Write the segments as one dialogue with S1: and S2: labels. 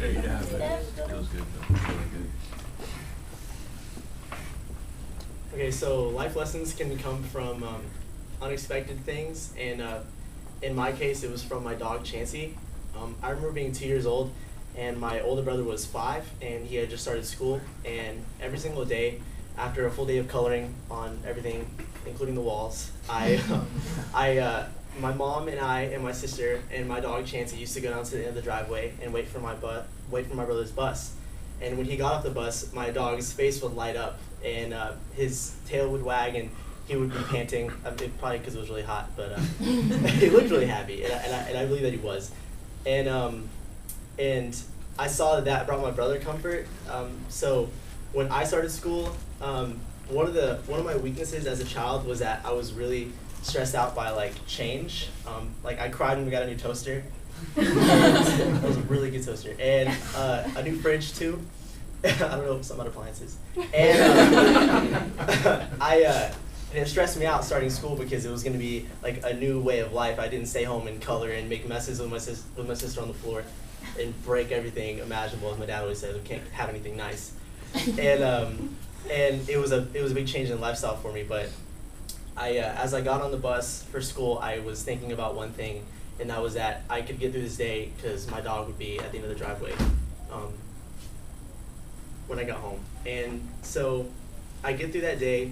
S1: There you have it. Feels good though. Really good.
S2: Okay, so life lessons can come from unexpected things, and in my case, it was from my dog Chansey. I remember being 2 years old, and my older brother was 5, and he had just started school. And every single day, after a full day of coloring on everything, including the walls, my mom and I and my sister and my dog Chansey used to go down to the end of the driveway and wait for my brother's bus. And when he got off the bus, my dog's face would light up, and his tail would wag, and he would be panting. Probably because it was really hot, but he looked really happy, and I believe that he was. And I saw that brought my brother comfort. So when I started school, one of my weaknesses as a child was that I was really stressed out by like change. Like I cried when we got a new toaster. It was a really good toaster, and a new fridge too. I don't know, some other appliances. And and it stressed me out starting school because it was going to be like a new way of life. I didn't stay home and color and make messes with my sister on the floor and break everything imaginable, as my dad always says. We can't have anything nice. And it was a big change in lifestyle for me. But as I got on the bus for school, I was thinking about one thing, and that was that I could get through this day because my dog would be at the end of the driveway when I got home. And so I get through that day,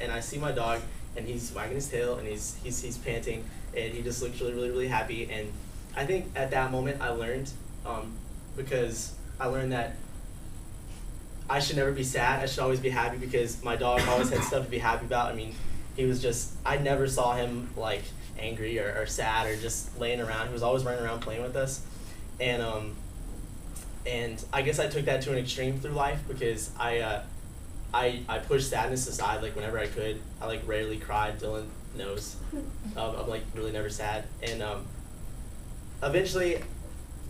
S2: and I see my dog, and he's wagging his tail, and he's panting, and he just looks really, really, really happy. And I think at that moment I learned, because I learned that I should never be sad. I should always be happy because my dog always had stuff to be happy about. I mean, I never saw him like angry or sad or just laying around. He was always running around playing with us. And I guess I took that to an extreme through life because I pushed sadness aside like whenever I could. I like rarely cried. Dylan knows. I'm like really never sad. And eventually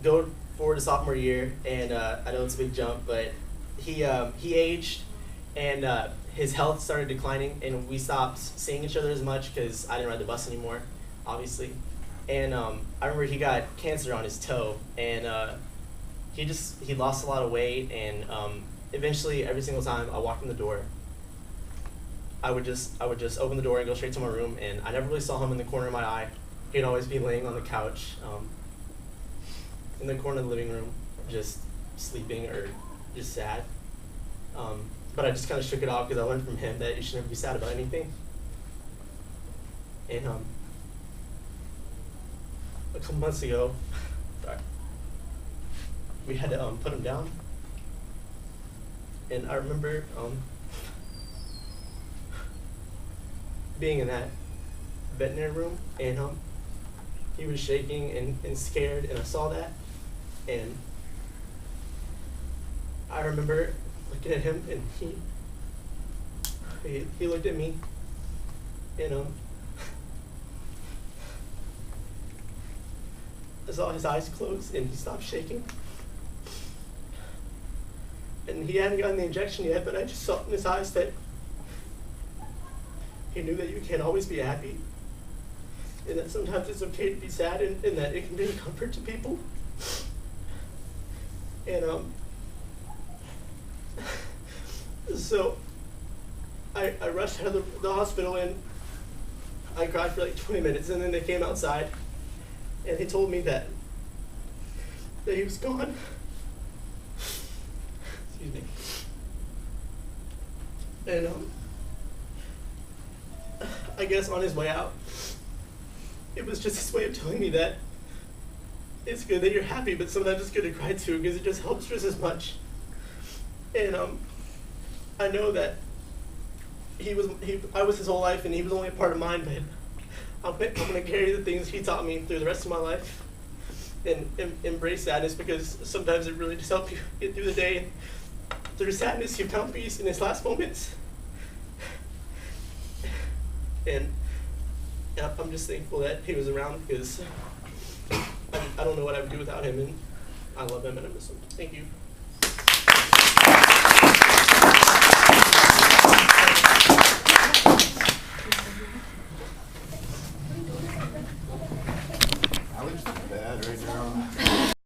S2: go forward to sophomore year, and I know it's a big jump, but he aged, and his health started declining, and we stopped seeing each other as much because I didn't ride the bus anymore, obviously. And I remember he got cancer on his toe, and he lost a lot of weight, and eventually every single time I walked in the door, I would just open the door and go straight to my room, and I never really saw him in the corner of my eye. He'd always be laying on the couch in the corner of the living room, just sleeping or just sad. But I just kind of shook it off because I learned from him that you should never be sad about anything. And a couple months ago, we had to put him down. And I remember being in that veterinary room, and he was shaking and scared, and I saw that. And I remember looking at him, and he looked at me, and I saw his eyes close, and he stopped shaking. And he hadn't gotten the injection yet, but I just saw in his eyes that he knew that you can't always be happy, and that sometimes it's okay to be sad, and that it can be a comfort to people. And so I rushed out of the hospital, and I cried for like 20 minutes, and then they came outside, and they told me that he was gone. Excuse me. And I guess on his way out, it was just his way of telling me that it's good that you're happy, but sometimes it's good to cry too, because it just helps just as much. And I know that I was his whole life, and he was only a part of mine, but I'm gonna carry the things he taught me through the rest of my life, and embrace sadness, because sometimes it really just helps you get through the day. And through sadness, you found peace in his last moments. And I'm just thankful that he was around, because I don't know what I would do without him, and I love him and I miss him. Thank you.